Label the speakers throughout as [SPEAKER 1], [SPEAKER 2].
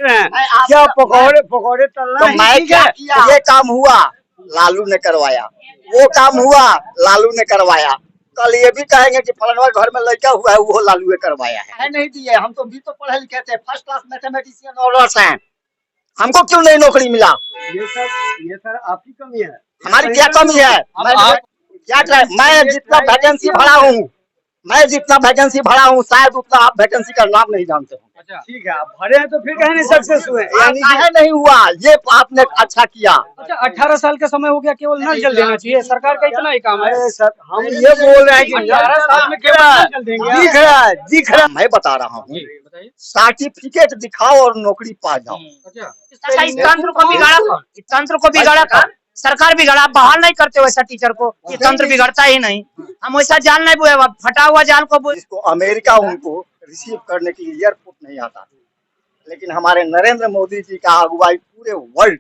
[SPEAKER 1] क्या पकौड़े पकौड़े तलना
[SPEAKER 2] तो
[SPEAKER 1] ही
[SPEAKER 2] मैं
[SPEAKER 1] ठीक
[SPEAKER 2] क्या
[SPEAKER 1] है।
[SPEAKER 2] किया? ये काम हुआ लालू ने करवाया, वो काम हुआ लालू ने करवाया, कल ये भी कहेंगे कि फलाना घर में लड़का हुआ है वो लालू ने करवाया है नहीं दिए। हम तो भी तो पढ़े लिखे थे, फर्स्ट क्लास मैथमेटिशियन ऑनर्स हैं, हमको क्यों नहीं नौकरी मिला?
[SPEAKER 1] ये सर आपकी कमी है।
[SPEAKER 2] हमारी क्या कमी है? मैं जितना वैकेंसी भरा हूँ, मैं जितना वैकेंसी भरा हूँ शायद उतना आप वैकेंसी का नाम नहीं जानते हो।
[SPEAKER 1] अच्छा ठीक है, आप भरे हैं तो फिर कहीं नहीं सक्सेस हुए, यानी कि
[SPEAKER 2] काहे नहीं हुआ? ये आपने अच्छा किया।
[SPEAKER 3] अच्छा 18 साल का समय हो गया, केवल नल जल देना चाहिए, सरकार का इतना ही काम है।
[SPEAKER 1] अरे सर हम ये बोल रहे हैं कि
[SPEAKER 3] 18 साल में केवल नल जल देंगे।
[SPEAKER 1] दिख रहा है दिख रहा है।
[SPEAKER 2] मैं बता रहा हूँ,
[SPEAKER 3] बताइए।
[SPEAKER 2] सर्टिफिकेट दिखाओ और नौकरी पा जाओ।
[SPEAKER 3] अच्छा इस तंत्र को बिगाड़ा कौन? इस तंत्र को बिगाड़ा कौन? सरकार बिगाड़ा। आप बहाल नहीं करते वैसा टीचर को, ये तंत्र बिगड़ता ही नहीं। हम वैसा जाल नहीं बुए, फटा हुआ जाल को
[SPEAKER 2] जिसको अमेरिका उनको रिसीव करने के लिए एयरपोर्ट नहीं आता, लेकिन हमारे नरेंद्र मोदी जी का अगुवाई पूरे वर्ल्ड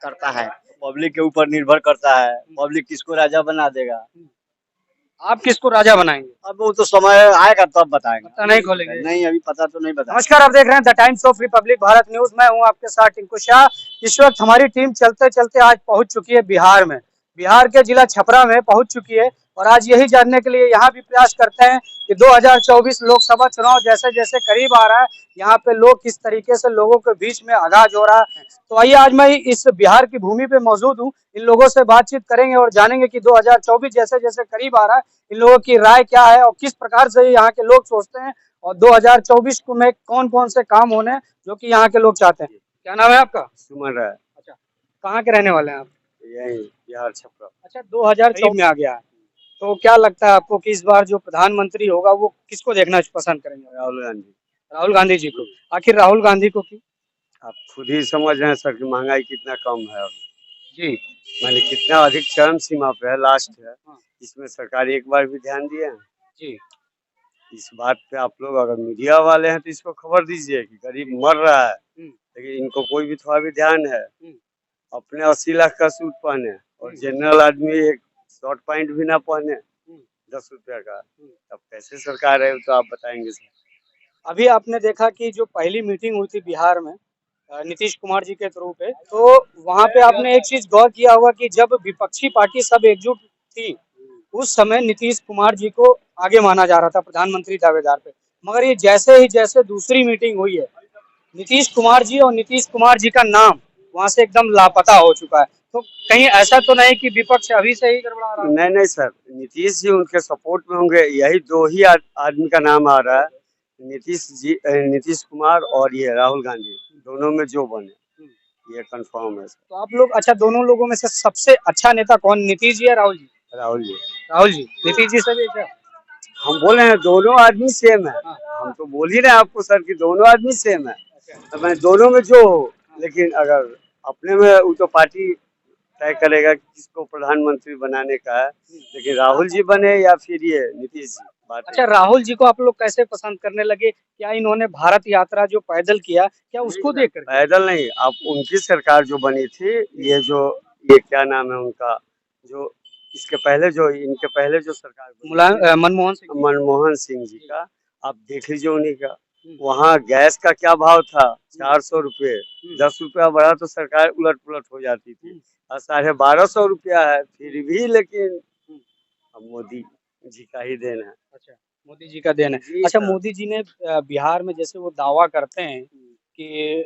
[SPEAKER 2] करता है।
[SPEAKER 1] पब्लिक के ऊपर निर्भर करता है, पब्लिक किसको राजा बना देगा।
[SPEAKER 3] आप किसको राजा बनाएंगे?
[SPEAKER 1] अब वो तो समय आएगा तब बताएंगे।
[SPEAKER 3] पता नहीं खोलेंगे।
[SPEAKER 1] नहीं अभी पता तो नहीं बता।
[SPEAKER 3] नमस्कार, आप देख रहे हैं the times of Republic Bharat news. मैं हूं आपके साथ टिंकू शाह। इस वक्त हमारी टीम चलते चलते आज पहुंच चुकी है बिहार में, बिहार के जिला छपरा में पहुंच चुकी है और आज यही जानने के लिए यहाँ भी प्रयास करते हैं कि 2024 लोकसभा चुनाव जैसे जैसे करीब आ रहा है, यहाँ पे लोग किस तरीके से लोगों के बीच में आगाज हो रहा है। तो आइए आज मैं इस बिहार की भूमि पे मौजूद हूँ, इन लोगों से बातचीत करेंगे और जानेंगे कि 2024 जैसे जैसे करीब आ रहा है इन लोगों की राय क्या है और किस प्रकार से यहाँ के लोग सोचते हैं और 2024 को में कौन कौन से काम होने जो कि यहाँ के लोग चाहते हैं। क्या नाम है आपका?
[SPEAKER 1] सुमन रहा है।
[SPEAKER 3] अच्छा, कहाँ के रहने वाले हैं आप?
[SPEAKER 1] यही बिहार छपरा।
[SPEAKER 3] अच्छा, 2024 में आ गया है, तो क्या लगता है आपको कि इस बार जो प्रधानमंत्री होगा वो किसको देखना पसंद करेंगे?
[SPEAKER 1] राहुल गांधी।
[SPEAKER 3] राहुल गांधी जी को। आखिर राहुल गांधी को क्यों?
[SPEAKER 1] आप खुद ही समझ रहे हैं सर कि महंगाई कितना कम है अब।
[SPEAKER 3] जी
[SPEAKER 1] मैंने कितना अधिक चरम सीमा पे है, लास्ट है।
[SPEAKER 3] हाँ।
[SPEAKER 1] इसमें सरकार एक बार भी ध्यान दिए हैं?
[SPEAKER 3] जी
[SPEAKER 1] इस बात पे आप लोग अगर मीडिया वाले हैं तो इसको खबर दीजिए कि गरीब मर रहा है, लेकिन इनको कोई भी थोड़ा भी ध्यान है। अपने 80 लाख का सूट पहने और जनरल आदमी एक शॉर्ट पैंट भी ना पहने 10 रुपया का, अब कैसे सरकार है तो आप बताएंगे सर।
[SPEAKER 3] अभी आपने देखा कि जो पहली मीटिंग हुई थी बिहार में नीतीश कुमार जी के थ्रू पे, तो वहाँ पे आपने एक चीज गौर किया होगा कि जब विपक्षी पार्टी सब एकजुट थी उस समय नीतीश कुमार जी को आगे माना जा रहा था प्रधानमंत्री दावेदार पे, मगर ये जैसे ही जैसे दूसरी मीटिंग हुई है नीतीश कुमार जी और नीतीश कुमार जी का नाम वहाँ से एकदम लापता हो चुका है। तो कहीं ऐसा तो नहीं कि विपक्ष अभी से ही गड़बड़ा रहा है?
[SPEAKER 1] नहीं नहीं सर, नीतीश जी उनके सपोर्ट में होंगे, यही दो ही आदमी का नाम आ रहा है, नीतीश कुमार और ये राहुल गांधी, दोनों में जो बने ये कंफर्म है।
[SPEAKER 3] तो आप लोग अच्छा, दोनों लोगों में से सबसे अच्छा नेता कौन, नीतीश जी या राहुल जी?
[SPEAKER 1] राहुल जी।
[SPEAKER 3] राहुल जी। नीतीश जी से भी क्या?
[SPEAKER 1] हम बोल रहे हैं दोनों आदमी सेम है। हम तो बोल ही रहे हैं आपको सर कि दोनों आदमी सेम है। तो मैं दोनों में जो हो, लेकिन अगर अपने में वो तो पार्टी तय करेगा कि किसको प्रधानमंत्री बनाने का है, लेकिन राहुल जी बने या फिर ये नीतीश जी।
[SPEAKER 3] अच्छा, राहुल जी को आप लोग कैसे पसंद करने लगे? क्या इन्होंने भारत यात्रा जो पैदल किया क्या उसको देख कर?
[SPEAKER 1] पैदल नहीं, आप उनकी सरकार जो बनी थी, ये क्या नाम है उनका, जो इसके पहले जो इनके पहले जो सरकार मनमोहन सिंह जी का, आप देख लीजिए उन्हीं का। वहाँ गैस का क्या भाव था? 400 रुपये, 10 रुपया बढ़ा तो सरकार उलट पुलट हो जाती थी, और 1250 रुपया है फिर भी, लेकिन अब मोदी जी का ही देन है। अच्छा,
[SPEAKER 3] मोदी जी का देन है। अच्छा, मोदी जी ने बिहार में जैसे वो दावा करते हैं कि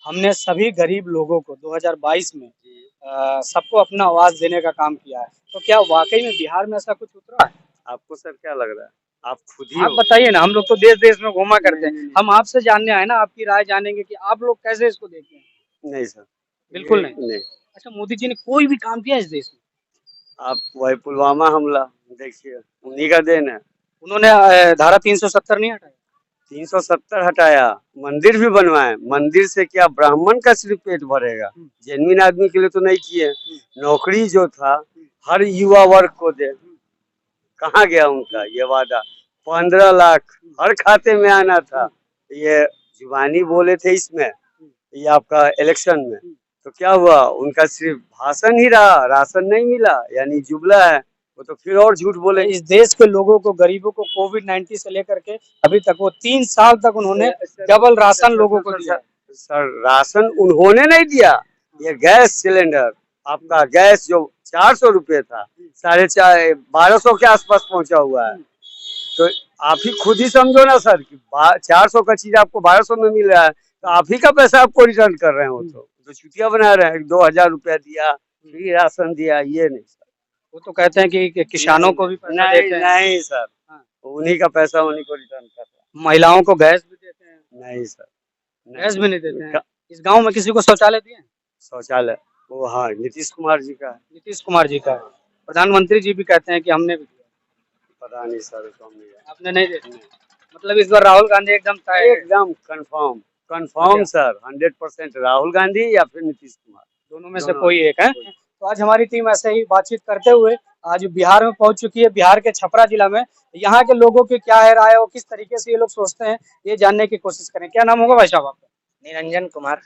[SPEAKER 3] हमने सभी गरीब लोगों को 2022 में सबको अपना आवाज देने का काम किया है, तो क्या वाकई में बिहार में ऐसा कुछ उतरा है?
[SPEAKER 1] आपको सर क्या लग रहा है? आप खुद ही
[SPEAKER 3] आप बताइए ना, हम लोग तो देश देश में घूमा करते हैं, हम आपसे जानने आए ना, आपकी राय जानेंगे कि आप लोग कैसे इसको देखते हैं।
[SPEAKER 1] नहीं सर,
[SPEAKER 3] बिल्कुल नहीं। अच्छा, मोदी जी ने कोई भी काम किया इस देश में?
[SPEAKER 1] आप वही पुलवामा हमला देखिए, उन्हीं का देन है।
[SPEAKER 3] उन्होंने धारा 370 नहीं हटाया?
[SPEAKER 1] 370 हटाया, मंदिर भी बनवाए। मंदिर से क्या ब्राह्मण का सिर्फ पेट भरेगा, जेन्युइन आदमी के लिए तो नहीं किए। नौकरी जो था हर युवा वर्ग को दे, कहाँ गया उनका ये वादा? 15 लाख हर खाते में आना था, ये जुबानी बोले थे इसमें, ये आपका इलेक्शन में, तो क्या हुआ? उनका सिर्फ भाषण ही रहा, राशन नहीं मिला, यानी जुमला है वो, तो फिर और झूठ बोले।
[SPEAKER 3] इस देश के लोगों को, गरीबों को कोविड-19 से लेकर के अभी तक वो 3 साल तक उन्होंने डबल राशन लोगों को दिया।
[SPEAKER 1] सर राशन उन्होंने नहीं दिया, ये गैस सिलेंडर आपका गैस जो 400 रुपये था 1250 के आसपास पहुंचा हुआ है। तो आप ही खुद ही समझो ना सर कि 400 का चीज आपको 1200 में मिल रहा है, तो आप ही का पैसा आपको रिटर्न कर रहे हैं। वो तो चुतिया बना रहे हैं, 2000 रुपया दिया फ्री राशन दिया, ये नहीं सर।
[SPEAKER 3] वो तो कहते हैं कि किसानों को भी पैसा
[SPEAKER 1] नहीं
[SPEAKER 3] देते हैं।
[SPEAKER 1] नहीं सर, उन्हीं का पैसा उन्हीं को रिटर्न कर रहे हैं।
[SPEAKER 3] महिलाओं को गैस भी देते हैं।
[SPEAKER 1] नहीं सर,
[SPEAKER 3] गैस भी नहीं देते हैं। इस गांव में किसी को शौचालय दिए हैं?
[SPEAKER 1] शौचालय वो हाँ नीतीश कुमार जी का है।
[SPEAKER 3] नीतीश कुमार जी का है। प्रधानमंत्री जी भी कहते हैं कि हमने भी दिया।
[SPEAKER 1] पता नहीं सर, उसको हम नहीं जानते।
[SPEAKER 3] आपने नहीं दिया? मतलब इस बार राहुल गांधी एकदम तय है।
[SPEAKER 1] एकदम कंफर्म सर, 100% राहुल गांधी या फिर नीतीश कुमार,
[SPEAKER 3] दोनों में से कोई एक है। तो आज हमारी टीम ऐसे ही बातचीत करते हुए आज बिहार में पहुंच चुकी है। बिहार के छपरा जिला में यहाँ के लोगों की क्या है राय और किस तरीके से ये लोग सोचते हैं, ये जानने की कोशिश करें। क्या नाम होगा भाई साहब आपका?
[SPEAKER 4] निरंजन कुमार।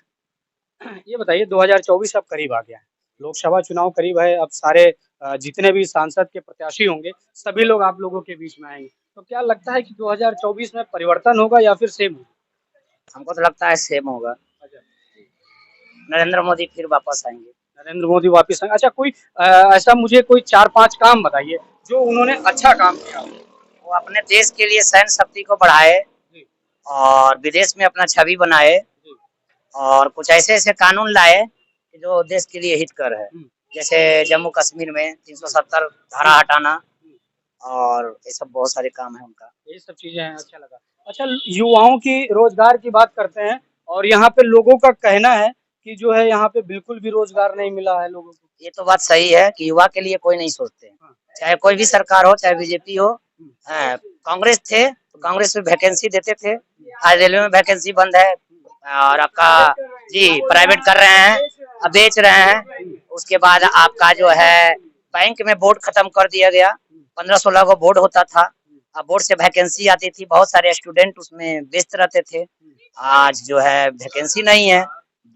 [SPEAKER 3] ये बताइए 2024 अब करीब आ गया है, लोकसभा चुनाव करीब है। अब सारे जितने भी सांसद के प्रत्याशी होंगे सभी लोग आप लोगों के बीच में आएंगे। तो क्या लगता है कि 2024 में परिवर्तन होगा या फिर सेम होगा?
[SPEAKER 4] हमको तो लगता है सेम होगा। नरेंद्र मोदी फिर वापस आएंगे।
[SPEAKER 3] नरेंद्र मोदी वापस आएंगे। अच्छा, कोई ऐसा मुझे कोई 4-5 काम बताइए जो उन्होंने अच्छा काम किया।
[SPEAKER 4] वो अपने देश के लिए सैन्य शक्ति को बढ़ाए और विदेश में अपना छवि बनाए और कुछ ऐसे ऐसे कानून लाए कि जो देश के लिए हितकर है। जैसे जम्मू कश्मीर में 370 धारा हटाना और ये सब बहुत सारे काम है उनका।
[SPEAKER 3] ये सब चीजें हैं, अच्छा लगा। अच्छा, युवाओं की रोजगार की बात करते हैं और यहाँ पे लोगों का कहना है कि जो है यहाँ पे बिल्कुल भी रोजगार नहीं मिला है लोगों को।
[SPEAKER 4] ये तो बात सही है कि युवा के लिए कोई नहीं सोचते, चाहे कोई भी सरकार हो, चाहे बीजेपी हो। कांग्रेस थे तो कांग्रेस में वैकेंसी देते थे, आज रेलवे में वैकेंसी बंद है और आपका जी प्राइवेट कर रहे हैं, अब बेच रहे हैं। उसके बाद आपका जो है बैंक में बोर्ड खत्म कर दिया गया, 15-16 को बोर्ड होता था, अब बोर्ड से वैकेंसी आती थी, बहुत सारे स्टूडेंट उसमें व्यस्त रहते थे। आज जो है वैकेंसी नहीं है,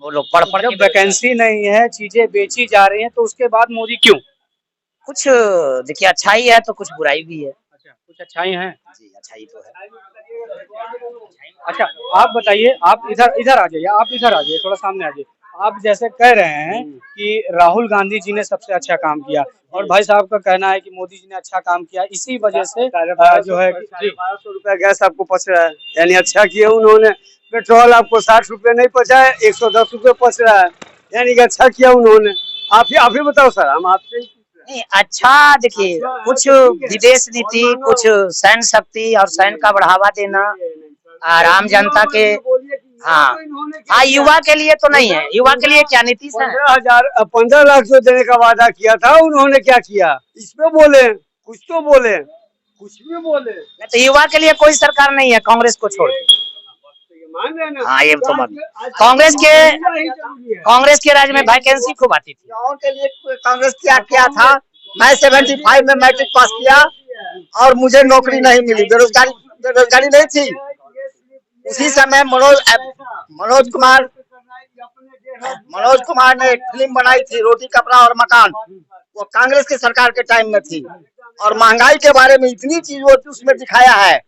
[SPEAKER 4] वो लोग पढ़ पढ़
[SPEAKER 3] जब वैकेंसी नहीं है, चीजें बेची जा रही हैं, तो उसके बाद मोदी क्यों?
[SPEAKER 4] कुछ देखिए अच्छाई है तो कुछ बुराई भी है।
[SPEAKER 3] अच्छा, कुछ अच्छाई है
[SPEAKER 4] जी, अच्छाई तो है।
[SPEAKER 3] अच्छा, आप बताइए, आप इधर आ जाइए, आप इधर आ जाइए, थोड़ा सामने आ जाइए। आप जैसे कह रहे हैं कि राहुल गांधी जी ने सबसे अच्छा काम किया और भाई साहब का कहना है कि मोदी जी ने अच्छा काम किया, इसी वजह से जो है
[SPEAKER 1] 1200 रुपया गैस आपको पच रहा है, यानी अच्छा किया उन्होंने। पेट्रोल आपको 60 रुपये नहीं पचा है, 110 रुपये पच रहा है, यानी कि अच्छा किया उन्होंने। आप ही बताओ सर, हम आपसे
[SPEAKER 4] नहीं अच्छा। देखिए कुछ विदेश नीति, कुछ सैन्य शक्ति और सैन्य का बढ़ावा देना और आम जनता के हाँ युवा के लिए तो नहीं है। युवा के लिए क्या नीति है?
[SPEAKER 1] 15 लाख जो देने का वादा किया था उन्होंने क्या किया, इसमें बोले, कुछ तो बोले, कुछ भी बोले।
[SPEAKER 4] तो युवा के लिए कोई सरकार नहीं है कांग्रेस को छोड़ के। हाँ ये तो मान, कांग्रेस के राज्य में वैकेंसी खूब आती थी।
[SPEAKER 2] गाँव के लिए कांग्रेस क्या किया था? मैं 75 में मैट्रिक पास किया और मुझे नौकरी नहीं मिली, बेरोजगारी नहीं थी। उसी समय मनोज कुमार ने एक फिल्म बनाई थी, रोटी कपड़ा और मकान, वो कांग्रेस की सरकार के टाइम में थी। और महंगाई के बारे में इतनी चीज वो उसमें दिखाया है।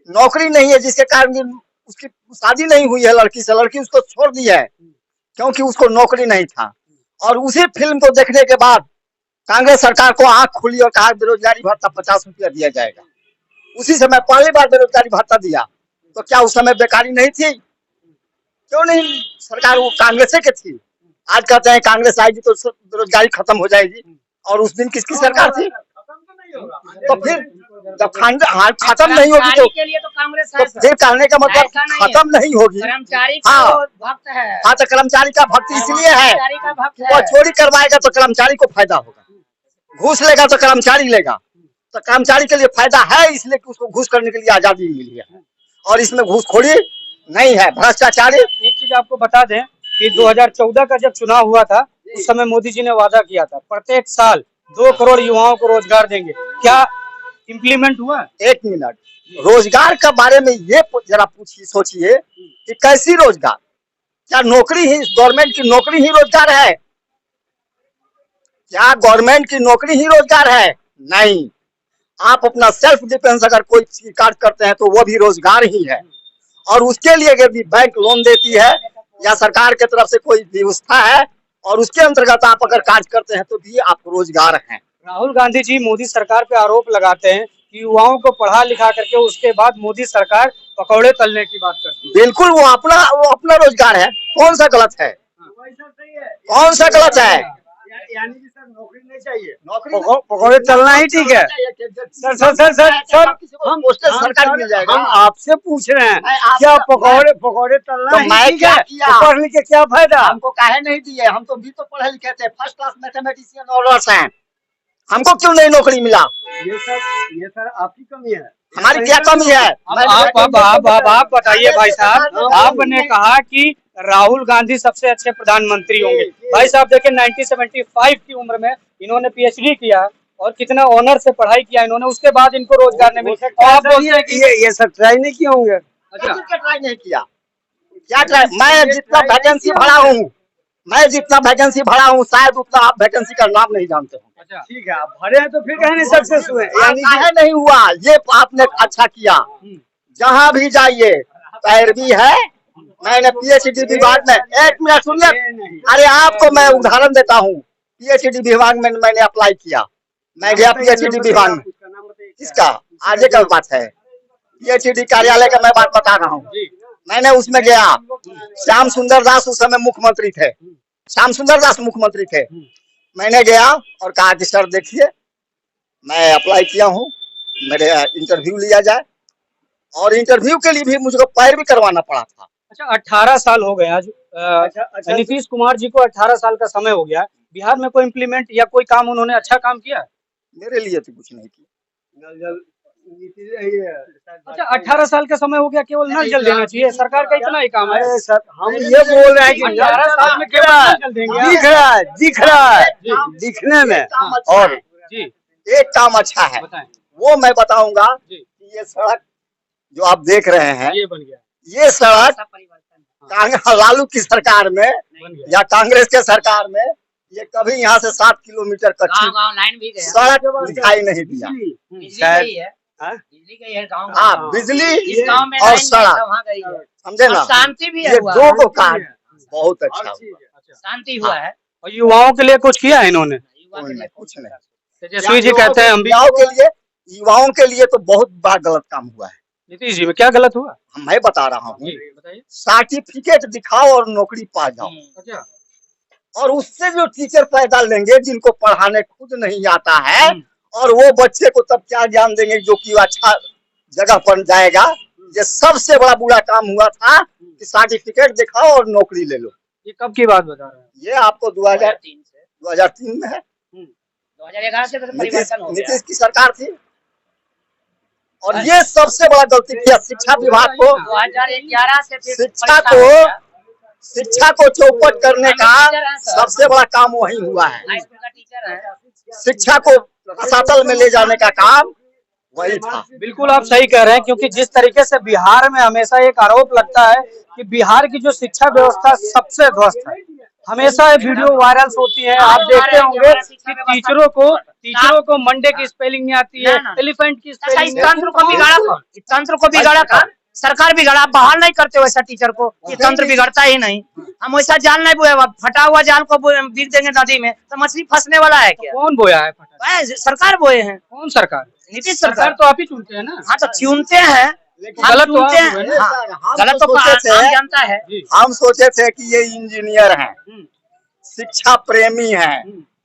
[SPEAKER 2] नौकरी नहीं है जिसके कारण उसकी शादी नहीं हुई है लड़की से, लड़की उसको छोड़ दी है क्योंकि उसको नौकरी नहीं था। और उसी फिल्म को देखने के बाद कांग्रेस सरकार को आंख खुली और कहा बेरोजगारी भत्ता 50 रुपया दिया जाएगा। उसी समय पहली बार बेरोजगारी भत्ता दिया, तो क्या उस समय बेकारी नहीं थी? क्यों नहीं? सरकार वो कांग्रेस के थी। आज कहते हैं कांग्रेस आएगी तो बेरोजगारी खत्म हो जाएगी, और उस दिन किसकी सरकार थी? तो फिर जब खत्म नहीं होगी तो फिर कहने का मतलब खत्म नहीं होगी। हाँ तो कर्मचारी का भक्त इसलिए है, वो चोरी करवाएगा तो कर्मचारी को फायदा होगा, घूस लेगा तो कर्मचारी लेगा, तो कर्मचारी के लिए फायदा है, इसलिए कि उसको घूस करने के लिए आजादी मिली है। और इसमें घूसखोरी नहीं है, भ्रष्टाचारी।
[SPEAKER 3] एक चीज आपको बता दें कि 2014 का जब चुनाव हुआ था उस समय मोदी जी ने वादा किया था प्रत्येक साल 2 करोड़ युवाओं को रोजगार देंगे। क्या इम्प्लीमेंट हुआ?
[SPEAKER 2] एक मिनट, रोजगार के बारे में ये जरा पूछिए, सोचिए कि कैसी रोजगार? क्या नौकरी ही, गवर्नमेंट की नौकरी ही रोजगार है? क्या गवर्नमेंट की नौकरी ही रोजगार है? नहीं। आप अपना सेल्फ डिफेंस अगर कोई कार्य करते हैं तो वो भी रोजगार ही है। और उसके लिए यदि बैंक लोन देती है या सरकार की तरफ से कोई व्यवस्था है और उसके अंतर्गत आप अगर कार्य करते हैं तो भी आपको रोजगार है।
[SPEAKER 3] राहुल गांधी जी मोदी सरकार पे आरोप लगाते हैं कि युवाओं को पढ़ा लिखा करके उसके बाद मोदी सरकार पकौड़े तलने की बात करती है।
[SPEAKER 2] बिल्कुल वो अपना रोजगार है, कौन सा गलत है, कौन सा गलत है?
[SPEAKER 1] यानी कि सर नौकरी नहीं चाहिए,
[SPEAKER 2] नौकरी
[SPEAKER 1] पकौड़े तलना ही ठीक है। Sir sir sir sir sir
[SPEAKER 2] हम सरकार मिल जाएगा।
[SPEAKER 1] हम आपसे पूछ रहे हैं
[SPEAKER 2] आप-
[SPEAKER 1] क्या पकौड़े तलना
[SPEAKER 2] तो
[SPEAKER 1] ही
[SPEAKER 2] मैं
[SPEAKER 1] ठीक
[SPEAKER 2] क्या
[SPEAKER 1] है?
[SPEAKER 2] किया?
[SPEAKER 1] तो पढ़ लिख के क्या फायदा?
[SPEAKER 2] हमको काहे नहीं दिए, हम तो भी तो पढ़े लिखे थे, फर्स्ट क्लास मैथमेटिशियन ऑनर्स हैं, हमको क्यों नहीं नौकरी मिला?
[SPEAKER 1] ये सर आपकी कमी है।
[SPEAKER 2] हमारी क्या कमी है?
[SPEAKER 3] आप बताइए भाई साहब, आपने कहा कि राहुल गांधी सबसे अच्छे प्रधानमंत्री होंगे। भाई साहब देखिए 1975 की उम्र में इन्होंने पीएचडी किया और कितना ऑनर से पढ़ाई किया इन्होंने, उसके बाद इनको रोजगार नहीं मिला। और आप बोलते हैं कि
[SPEAKER 1] ये सब ट्राई नहीं किए होंगे।
[SPEAKER 3] अच्छा
[SPEAKER 2] ट्राई नहीं किया, क्या ट्राई? मैं जितना वैकेंसी भरा हूँ, मैं जितना वैकेंसी भरा हूँ शायद उतना आप वैकेंसी का नाम नहीं जानते हो।
[SPEAKER 3] अच्छा
[SPEAKER 1] ठीक है, आप भरे हैं तो फिर कहने सक्सेस हुए, यानी कि
[SPEAKER 2] काहे नहीं हुआ? ये आपने अच्छा किया, जहाँ भी जाइए पैरवी है। मैंने पीएचडी विभाग में, एक मिनट सुनिए, अरे आपको मैं उदाहरण देता हूँ, पीएचडी विभाग में मैंने अप्लाई किया, मैं गया पीएचडी विभाग में। किसका? आगे का बात है, पीएचडी कार्यालय का मैं बात बता रहा हूँ। मैंने उसमें गया, श्याम सुंदर दास उस समय मुख्यमंत्री थे, श्याम सुंदर दास मुख्यमंत्री थे। मैंने गया और कहा कि सर देखिए मैं अप्लाई किया हूँ, मेरे इंटरव्यू लिया जाए, और इंटरव्यू के लिए भी मुझको पैरवी करवाना पड़ा था।
[SPEAKER 3] अच्छा 18 साल हो गए आज। नीतीश कुमार जी को 18 साल का समय हो गया, बिहार में कोई इम्प्लीमेंट या कोई काम उन्होंने अच्छा काम किया?
[SPEAKER 2] मेरे लिए तो कुछ नहीं किया।
[SPEAKER 3] अच्छा 18 साल का समय हो गया, केवल नल जल देना चाहिए, सरकार का इतना ही काम है।
[SPEAKER 1] अरे सर हम ये बोल रहे हैं कि
[SPEAKER 3] 18 साल में केवल नल जल देंगे।
[SPEAKER 1] दिख रहा है दिखने में। और
[SPEAKER 3] जी
[SPEAKER 2] एक काम अच्छा है,
[SPEAKER 3] बताएं।
[SPEAKER 2] वो मैं बताऊंगा
[SPEAKER 3] जी
[SPEAKER 2] कि ये सड़क जो आप देख रहे हैं,
[SPEAKER 3] ये बन गया,
[SPEAKER 2] ये सड़क लालू की सरकार में
[SPEAKER 3] बन गया।
[SPEAKER 2] या कांग्रेस के सरकार में ये कभी यहाँ से 7 किलोमीटर कच्ची
[SPEAKER 4] गाँव लाइन भी गया,
[SPEAKER 2] सड़क दिखाई नहीं दिया।
[SPEAKER 4] बिजली
[SPEAKER 1] शायद-
[SPEAKER 4] गई है,
[SPEAKER 1] हाँ?
[SPEAKER 4] बिजली गई है गाँव
[SPEAKER 2] हाँ,
[SPEAKER 4] में।
[SPEAKER 2] बिजली
[SPEAKER 4] इस गाँव में
[SPEAKER 2] और
[SPEAKER 4] लाइन गई है,
[SPEAKER 2] सड़क,
[SPEAKER 4] वहाँ गई है।
[SPEAKER 2] समझे ना?
[SPEAKER 4] और शांति भी
[SPEAKER 2] ये
[SPEAKER 4] हुआ,
[SPEAKER 2] दो को काम बहुत अच्छा हुआ।
[SPEAKER 3] अच्छा
[SPEAKER 4] शांति हुआ है।
[SPEAKER 3] और युवाओं के लिए कुछ किया है इन्होंने?
[SPEAKER 4] युवा
[SPEAKER 2] कोई
[SPEAKER 4] के
[SPEAKER 2] नहीं,
[SPEAKER 4] लिए
[SPEAKER 2] कुछ नहीं।
[SPEAKER 3] तेजस्वी जी कहते हैं हम भी।
[SPEAKER 2] युवाओं के लिए तो बहुत बड़ा गलत काम हुआ है।
[SPEAKER 3] नीतीश जी में क्या गलत हुआ?
[SPEAKER 2] मैं बता रहा हूँ,
[SPEAKER 3] जी बताइए।
[SPEAKER 2] सर्टिफिकेट दिखाओ और नौकरी पा जाओ,
[SPEAKER 3] अच्छा
[SPEAKER 2] और उससे जो टीचर पैदा लेंगे जिनको पढ़ाने खुद नहीं आता है, और वो बच्चे को तब क्या ज्ञान देंगे जो कि अच्छा जगह पर जाएगा। ये सबसे बड़ा बुरा काम हुआ था कि सर्टिफिकेट दिखाओ और नौकरी ले लो।
[SPEAKER 3] ये कब की बात बता रहे हैं?
[SPEAKER 2] ये आपको 2003 में है,
[SPEAKER 4] 2011 से तो परिवर्तन हो गया।
[SPEAKER 2] नीतीश की सरकार थी, और ये सबसे बड़ा गलती किया शिक्षा विभाग को।
[SPEAKER 4] 2011 से फिर
[SPEAKER 2] शिक्षा
[SPEAKER 4] परीक्षा हो गया।
[SPEAKER 2] को चौपट करने का सबसे बड़ा काम वही हुआ है।
[SPEAKER 4] हाई स्कूल का टीचर है।
[SPEAKER 2] शिक्षा को रसातल में ले जाने का काम वही था।
[SPEAKER 3] बिल्कुल आप सही कह रहे हैं, क्योंकि जिस तरीके से बिहार में हमेशा एक आरोप लगता है कि बिहार की जो शिक्षा व्यवस्था सबसे ध्वस्त है, हमेशा ये वीडियो वायरल होती है। आप देखते होंगे कि टीचरों को मंडे की स्पेलिंग नहीं आती है, एलिफेंट की
[SPEAKER 4] अच्छा,
[SPEAKER 3] स्पेलिंग
[SPEAKER 4] इस तंत्र को बिगाड़ा कौन? इस तंत्र को बिगाड़ा कौन? सरकार बिगाड़ा। आप बहाल नहीं करते हो ऐसा टीचर को, ये तंत्र बिगड़ता ही नहीं। हम वैसा जाल नहीं बोए, फटा हुआ जाल को बीच देंगे नदी में तो मछली फंसने वाला है क्या?
[SPEAKER 3] कौन बोया है?
[SPEAKER 4] सरकार बोए हैं,
[SPEAKER 3] कौन सरकार?
[SPEAKER 4] नीतीश
[SPEAKER 3] सरकार
[SPEAKER 4] सरकार।
[SPEAKER 3] तो आप ही चुनते हैं ना।
[SPEAKER 4] हाँ तो चुनते हैं, हम
[SPEAKER 3] गलत तो
[SPEAKER 4] चुनते
[SPEAKER 3] आप हुए
[SPEAKER 4] हैं।
[SPEAKER 3] ना।
[SPEAKER 4] हाँ, गलत तो आम जनता है।
[SPEAKER 3] जी।
[SPEAKER 2] हम सोचे थे कि ये इंजीनियर हैं, शिक्षा प्रेमी हैं,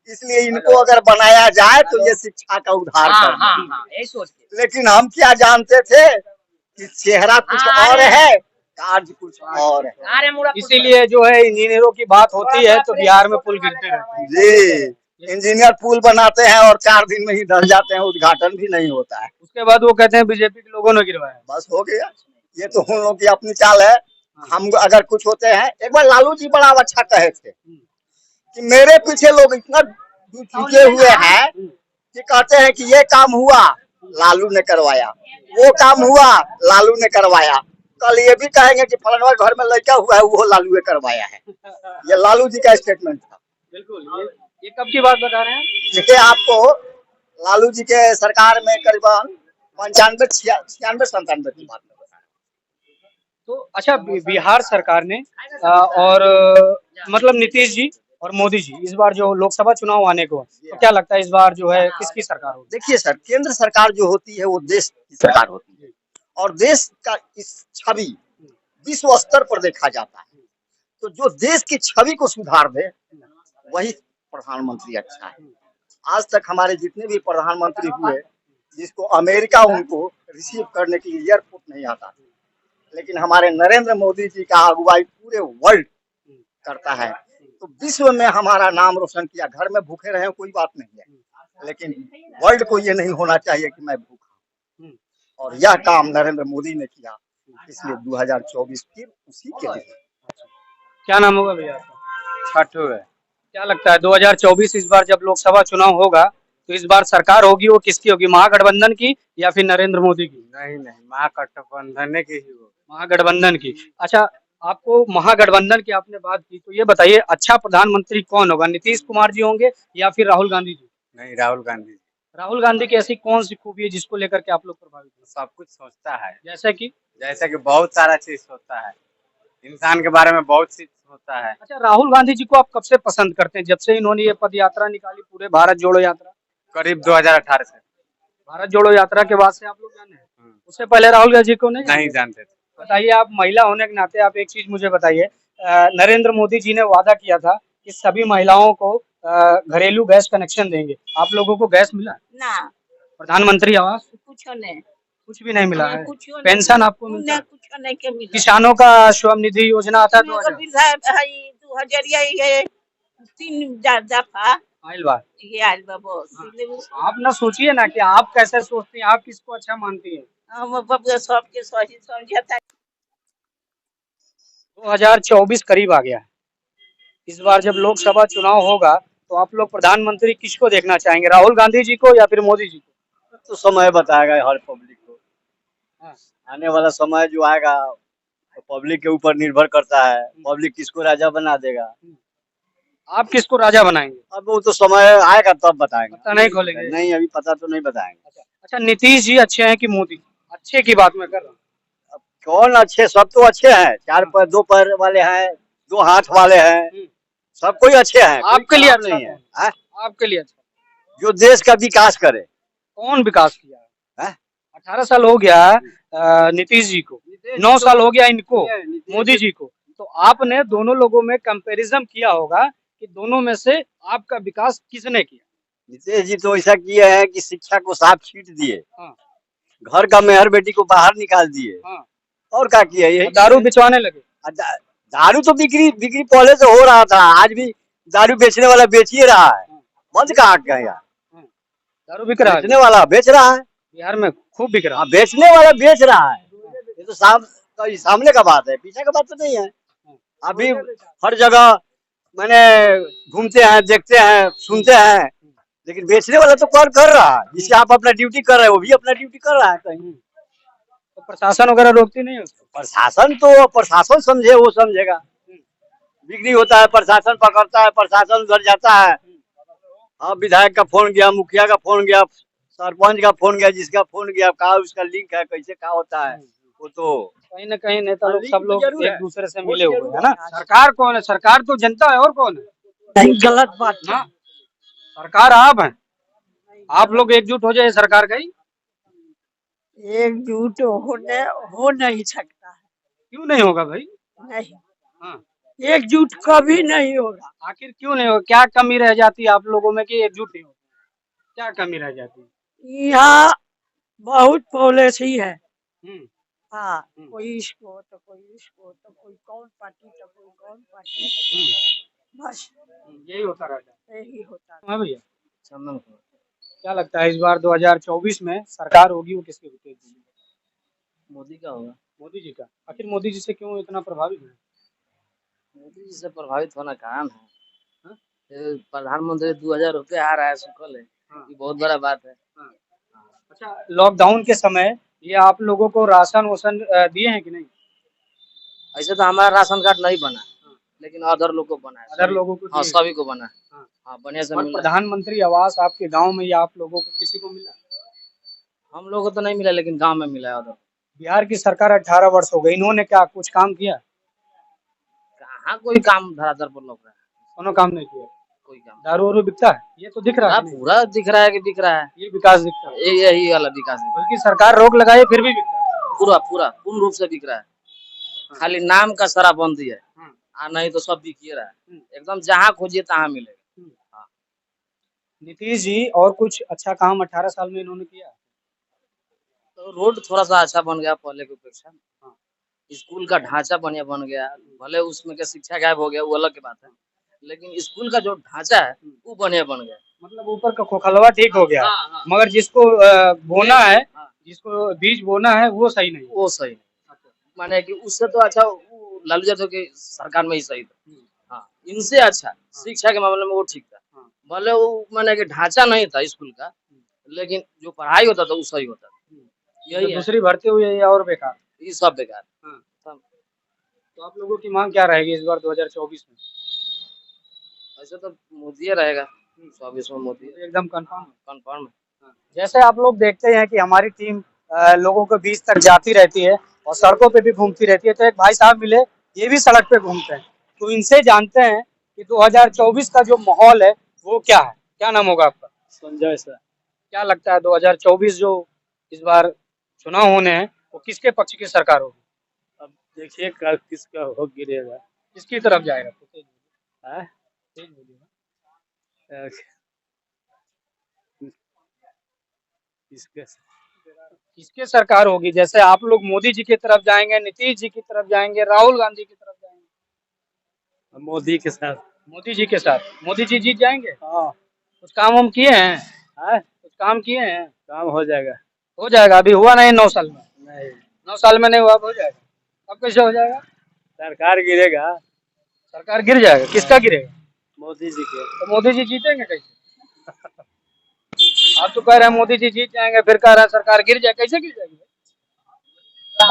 [SPEAKER 2] इसलिए इनको अगर बनाया जाए तो ये शिक्षा का उद्धार
[SPEAKER 4] हाँ
[SPEAKER 2] कर
[SPEAKER 4] हाँ
[SPEAKER 2] देंगे।
[SPEAKER 4] हाँ, यही सोचते।
[SPEAKER 2] लेकिन हम क्या जानते थे कि चेहरा कुछ
[SPEAKER 4] हाँ,
[SPEAKER 2] और
[SPEAKER 4] अरे।
[SPEAKER 2] है, कार्य कुछ और है।
[SPEAKER 4] अरे मुड़ा
[SPEAKER 3] इसीलिए जो है इंजीनियरों की बात होती है तो बिहार में पुल गिरते रहते हैं।
[SPEAKER 2] जी, इंजीनियर पुल बनाते हैं और 4 दिन में ही ढल जाते हैं, उद्घाटन भी नहीं होता है।
[SPEAKER 3] उसके बाद वो कहते हैं बीजेपी के लोगों ने गिरवाया।
[SPEAKER 2] बस हो गया, ये तो उन लोगों की अपनी चाल है। हम अगर कुछ होते हैं, एक बार लालू जी बड़ा अच्छा कहे थे कि मेरे पीछे लोग इतना झुके हुए हैं कि कहते हैं कि ये काम हुआ लालू ने करवाया, वो काम हुआ लालू ने करवाया, कल ये भी कहेंगे कि फलाना घर में लड़का हुआ है वो लालू ने करवाया है। ये लालू जी का स्टेटमेंट था।
[SPEAKER 3] बिल्कुल ये कब की बात बता रहे हैं?
[SPEAKER 2] ये आपको लालू जी के सरकार में करीबन 95 96 97 की बात है।
[SPEAKER 3] तो अच्छा, बिहार सरकार ने और मतलब नीतीश जी और मोदी जी इस बार जो लोकसभा चुनाव आने को है, तो क्या लगता है इस बार जो है किसकी सरकार होगी?
[SPEAKER 2] देखिए सर, केंद्र सरकार जो होती है वो देश की सरकार होती है, और देश का इस छवि विश्व स्तर पर देखा जाता है। तो जो देश की छवि को सुधार दे वही प्रधानमंत्री अच्छा है। आज तक हमारे जितने भी प्रधानमंत्री हुए, जिसको अमेरिका उनको रिसीव करने के लिए एयरपोर्ट नहीं आता, लेकिन हमारे नरेंद्र मोदी जी का अगुवाई पूरे वर्ल्ड करता है। तो विश्व में हमारा नाम रोशन किया। घर में भूखे रहे कोई बात नहीं है, लेकिन वर्ल्ड को ये नहीं होना चाहिए कि मैं भूखा हूं। और यह काम नरेंद्र मोदी ने किया, इसलिए 2024 फिर उसी के लिए।
[SPEAKER 3] क्या नाम होगा भैया आपका?
[SPEAKER 1] छठो है।
[SPEAKER 3] क्या लगता है 2024 इस बार जब लोकसभा चुनाव होगा तो इस बार सरकार होगी वो किसकी होगी, महागठबंधन की या फिर नरेंद्र मोदी की?
[SPEAKER 1] नहीं नहीं, महागठबंधन की ही होगी।
[SPEAKER 3] महागठबंधन की। अच्छा, आपको महागठबंधन की आपने बात की तो ये बताइए अच्छा प्रधानमंत्री कौन होगा, नीतीश कुमार जी होंगे या फिर राहुल गांधी जी?
[SPEAKER 1] नहीं, राहुल गांधी।
[SPEAKER 3] राहुल गांधी की ऐसी कौन सी खूबी है जिसको लेकर के आप लोग प्रभावित हैं?
[SPEAKER 1] सब कुछ सोचता है,
[SPEAKER 3] जैसे कि
[SPEAKER 1] बहुत सारा चीज सोचता है, इंसान के बारे में बहुत चीज सोचता है।
[SPEAKER 3] अच्छा, राहुल गांधी जी को आप कब से पसंद करते हैं, जब से इन्होंने ये पद यात्रा निकाली पूरे भारत जोड़ो यात्रा?
[SPEAKER 1] करीब 2018 से।
[SPEAKER 3] भारत जोड़ो यात्रा के बाद से आप लोग जाने हैं? उससे पहले राहुल गांधी जी को नहीं
[SPEAKER 1] जानते थे।
[SPEAKER 3] बताइए, आप महिला होने के नाते आप एक चीज मुझे बताइए, नरेंद्र मोदी जी ने वादा किया था कि सभी महिलाओं को घरेलू गैस कनेक्शन देंगे, आप लोगों को गैस मिला?
[SPEAKER 5] ना,
[SPEAKER 3] प्रधानमंत्री आवास
[SPEAKER 5] कुछ नहीं,
[SPEAKER 3] कुछ भी नहीं मिला है?
[SPEAKER 5] कुछ
[SPEAKER 3] पेंशन आपको मिलता है?
[SPEAKER 5] कुछ नहीं के मिला।
[SPEAKER 3] किसानों का श्रम निधि योजना आता है 2000
[SPEAKER 5] 2000 तीन दफा
[SPEAKER 3] आइल बा।
[SPEAKER 5] ये आइल बा बस।
[SPEAKER 3] आप ना सोचिए ना कि आप कैसे सोचती हैं, आप किसको अच्छा मानती हैं?
[SPEAKER 5] हम बबुआ सबके सही समझता।
[SPEAKER 3] 2024 करीब आ गया है, इस बार जब लोकसभा चुनाव होगा तो आप लोग प्रधानमंत्री किसको देखना चाहेंगे, राहुल गांधी जी को या फिर मोदी जी को?
[SPEAKER 1] तो समय बताएगा हर पब्लिक को।
[SPEAKER 3] हाँ।
[SPEAKER 1] आने वाला समय जो आएगा तो पब्लिक के ऊपर निर्भर करता है, पब्लिक किसको राजा बना देगा।
[SPEAKER 3] आप किसको राजा बनाएंगे?
[SPEAKER 1] अब वो तो समय आएगा तब बताएंगे।
[SPEAKER 3] पता नहीं खोलेंगे?
[SPEAKER 1] नहीं, अभी पता तो नहीं बताएंगे।
[SPEAKER 3] अच्छा, नीतीश जी अच्छे हैं कि मोदी? अच्छे की बात मैं कर रहा हूँ।
[SPEAKER 1] अब कौन अच्छे, सब तो अच्छे हैं, चार पैर दो पैर वाले हैं, दो हाथ वाले हैं, सब कोई अच्छे हैं।
[SPEAKER 3] आपके लिए अच्छा
[SPEAKER 1] नहीं है, है?
[SPEAKER 3] आपके लिए अच्छा
[SPEAKER 1] जो देश का विकास करे।
[SPEAKER 3] कौन विकास किया है?
[SPEAKER 1] है?
[SPEAKER 3] 18 साल हो गया नीतीश जी को, 9 साल हो गया इनको, मोदी जी को, तो आपने दोनों लोगों में कंपैरिजन किया होगा कि दोनों में से आपका विकास किसने किया?
[SPEAKER 1] नीतीश जी तो ऐसा किए हैं कि शिक्षा को साफ छीट दिए,
[SPEAKER 3] हाँ।
[SPEAKER 1] घर का मेहर बेटी को बाहर निकाल दिए,
[SPEAKER 3] हाँ।
[SPEAKER 1] और क्या किया? ये
[SPEAKER 3] दारू बिचवाने लगे।
[SPEAKER 1] दारू तो बिक्री पहले से हो रहा था, आज भी दारू बेचने वाला बेच ही रहा है, बंद कहाँ गया यार?
[SPEAKER 3] दारू बिक रहा है,
[SPEAKER 1] बेचने वाला बेच रहा है,
[SPEAKER 3] बिहार में खूब बिक रहा है।
[SPEAKER 1] बेचने वाला बेच रहा है। ये तो सामने का बात है, पीछे का बात तो नहीं है। अभी हर जगह मैंने घूमते हैं, देखते हैं, सुनते हैं, लेकिन बेचने वाला तो कर रहा है। जिससे आप अपना ड्यूटी कर रहे हो, वो भी अपना ड्यूटी कर रहा है कहीं।
[SPEAKER 3] तो प्रशासन वगैरह रोकती नहीं है उसको?
[SPEAKER 1] प्रशासन समझे, वो समझेगा। बिक्री होता है, प्रशासन पकड़ता है, प्रशासन उधर जाता है। अब विधायक का फोन गया, मुखिया का फोन गया, सरपंच का फोन गया, जिसका फोन गया, कहा उसका लिंक है, कैसे क्या होता है, वो तो
[SPEAKER 3] कहीं न कहीं नेता लोग सब लोग एक दूसरे से मिले हुए हैं ना। सरकार कौन है? सरकार तो जनता है, और कौन है?
[SPEAKER 5] गलत बात
[SPEAKER 3] ना, सरकार आप हैं, आप लोग एकजुट हो जाए सरकार गई।
[SPEAKER 5] एकजुट हो नहीं सकता है।
[SPEAKER 3] क्यों नहीं होगा भाई?
[SPEAKER 5] नहीं,
[SPEAKER 3] हाँ,
[SPEAKER 5] एकजुट कभी नहीं होगा।
[SPEAKER 3] आखिर क्यों नहीं होगा? क्या कमी रह जाती है आप लोगों में कि एकजुट नहीं होगा? क्या कमी रह जाती है?
[SPEAKER 5] यहाँ बहुत पॉलिसी है। हाँ,
[SPEAKER 3] हम्म।
[SPEAKER 5] कोई इसको तो कोई इसको तो कोई कौन पार्टी तो कोई कौन पार्टी, बस
[SPEAKER 3] यही होता रहता
[SPEAKER 5] यही होता है।
[SPEAKER 3] है। हाँ भैया, क्या लगता है इस बार 2024 में सरकार होगी वो किसकी होगी?
[SPEAKER 6] मोदी का होगा।
[SPEAKER 3] मोदी जी का। आखिर मोदी जी से क्यों इतना प्रभावित है?
[SPEAKER 6] मोदी जी से प्रभावित होना कारण है,
[SPEAKER 3] हाँ?
[SPEAKER 6] ये प्रधानमंत्री 2000 होते आ रहा है, सुकल है।
[SPEAKER 3] हाँ।
[SPEAKER 6] ये बहुत बड़ा बात है।
[SPEAKER 3] हाँ। अच्छा, लॉकडाउन के समय ये आप लोगों को राशन वोशन दिए हैं कि नहीं?
[SPEAKER 6] ऐसे तो हमारा राशन कार्ड नहीं बना, लेकिन अदर लोग को बना है।
[SPEAKER 3] अदर लोगों को
[SPEAKER 6] हाँ,
[SPEAKER 3] दिए?
[SPEAKER 6] सभी को बना।
[SPEAKER 3] हाँ।
[SPEAKER 6] हाँ, बढ़िया से
[SPEAKER 3] और
[SPEAKER 6] मिला।
[SPEAKER 3] प्रधानमंत्री आवास आपके गांव में या आप लोगों को किसी को मिला?
[SPEAKER 6] हम लोग को तो नहीं मिला, लेकिन गांव में मिला है। अदर
[SPEAKER 3] बिहार की सरकार 18 वर्ष हो गई, इन्होंने क्या कुछ काम किया?
[SPEAKER 6] कहाँ कोई काम धरातल पर लग रहा है?
[SPEAKER 3] कोनो काम नहीं किया।
[SPEAKER 6] कोई काम
[SPEAKER 3] दारू वारू बिकता है, ये तो दिख रहा
[SPEAKER 6] पूरा
[SPEAKER 3] है नहीं?
[SPEAKER 6] पूरा दिख रहा है कि बिक रहा है।
[SPEAKER 3] ये विकास दिखता है,
[SPEAKER 6] यही वाला विकास है।
[SPEAKER 3] बल्कि सरकार रोक लगाए फिर भी बिकता है।
[SPEAKER 6] पूरा पूरा पूर्ण रूप से बिक रहा है। खाली नाम का शराबबंदी है, नहीं तो सब बिक ही रहा है। एकदम जहाँ खोजिए तहाँ मिलेगा।
[SPEAKER 3] नीतीश जी और कुछ अच्छा काम 18 साल में इन्होंने किया?
[SPEAKER 6] तो रोड थोड़ा सा अच्छा बन गया पहले की अपेक्षा। स्कूल का ढांचा बढ़िया बन गया, भले उसमें के शिक्षा गायब हो गया वो अलग की बात है, लेकिन स्कूल का जो ढांचा है वो बढ़िया बन गया।
[SPEAKER 3] मतलब ऊपर का खोखलवा ठीक हो गया,
[SPEAKER 6] हाँ।
[SPEAKER 3] मगर जिसको बोना है,
[SPEAKER 6] हाँ।
[SPEAKER 3] जिसको बीज बोना है वो सही नहीं।
[SPEAKER 6] वो सही नहीं। माने कि उससे तो अच्छा वो लालू यादव की सरकार में ही सही था। हाँ, इनसे अच्छा शिक्षा के मामले में वो ठीक था। भले वो माने कि ढांचा नहीं था स्कूल का, लेकिन जो पढ़ाई होता था वो सही होता था। यही है,
[SPEAKER 3] दूसरी भर्ती हुई है और बेकार।
[SPEAKER 6] ये सब बेकार।
[SPEAKER 3] तो आप लोगों की मांग क्या रहेगी इस बार 2024 में?
[SPEAKER 6] ऐसे तो मोदी रहेगा, 24 में मोदी
[SPEAKER 3] एकदम कंफर्म।
[SPEAKER 6] कंफर्म है।
[SPEAKER 3] जैसे आप लोग देखते हैं कि हमारी टीम लोगों के बीच तक जाती रहती है और सड़कों पे भी घूमती रहती है, तो एक भाई साहब मिले, ये भी सड़क पे घूमते हैं, तो इनसे जानते हैं कि 2024 का जो माहौल है वो क्या है। क्या नाम होगा आपका?
[SPEAKER 1] संजय सर।
[SPEAKER 3] क्या लगता है 2024 जो इस बार चुनाव होने हैं वो किसके पक्ष की सरकार होगी?
[SPEAKER 1] अब देखिए कल किसका हो गिरेगा।
[SPEAKER 3] किसकी तरफ जाएगा?
[SPEAKER 1] हाँ? किसके
[SPEAKER 3] किसके सरकार होगी? जैसे आप लोग मोदी जी की तरफ जाएंगे, नीतीश जी की तरफ जाएंगे, राहुल गांधी की तरफ जाएंगे?
[SPEAKER 1] मोदी के साथ।
[SPEAKER 3] मोदी जी के साथ। मोदी जी जीत जाएंगे?
[SPEAKER 1] हाँ।
[SPEAKER 3] कुछ काम हम किए हैं?
[SPEAKER 1] हाँ?
[SPEAKER 3] कुछ काम किए हैं?
[SPEAKER 1] काम हो जाएगा।
[SPEAKER 3] हो जाएगा, अभी हुआ नहीं 9 साल में।
[SPEAKER 1] नहीं,
[SPEAKER 3] 9 साल में नहीं हुआ, अब हो जाएगा। अब कैसे हो जाएगा?
[SPEAKER 1] सरकार गिरेगा।
[SPEAKER 3] सरकार गिर जाएगा? किसका गिरेगा?
[SPEAKER 1] मोदी जी के।
[SPEAKER 3] तो मोदी जी जीतेंगे कैसे? आप तो कह रहे हैं मोदी जी जीत जाएंगे, फिर कह रहे हैं सरकार गिर जाए, कैसे गिर जाएगी?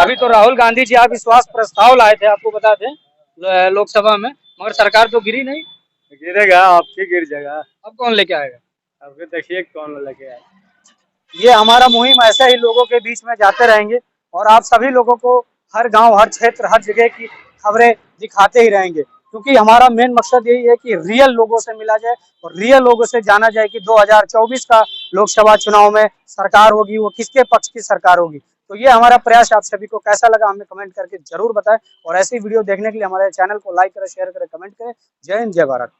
[SPEAKER 3] अभी तो राहुल गांधी जी अविश्वास प्रस्ताव लाए थे, आपको बता दें, लोकसभा में, मगर सरकार तो गिरी नहीं।
[SPEAKER 1] गिरेगा, आपकी गिर जाएगा।
[SPEAKER 3] अब कौन लेके आएगा?
[SPEAKER 1] अब देखिए कौन लेके आएगा।
[SPEAKER 3] ये हमारा मुहिम ऐसे ही लोगों के बीच में जाते रहेंगे और आप सभी लोगों को हर गांव, हर क्षेत्र, हर जगह की खबरें दिखाते ही रहेंगे, क्योंकि हमारा मेन मकसद यही है कि रियल लोगों से मिला जाए और रियल लोगों से जाना जाए कि 2024 का लोकसभा चुनाव में सरकार होगी वो किसके पक्ष की सरकार होगी। तो ये हमारा प्रयास। आप सभी को कैसा लगा हमें कमेंट करके जरूर बताएं और ऐसी वीडियो देखने के लिए हमारे चैनल को लाइक करें, शेयर करें, कमेंट करें। जय हिंद, जय भारत।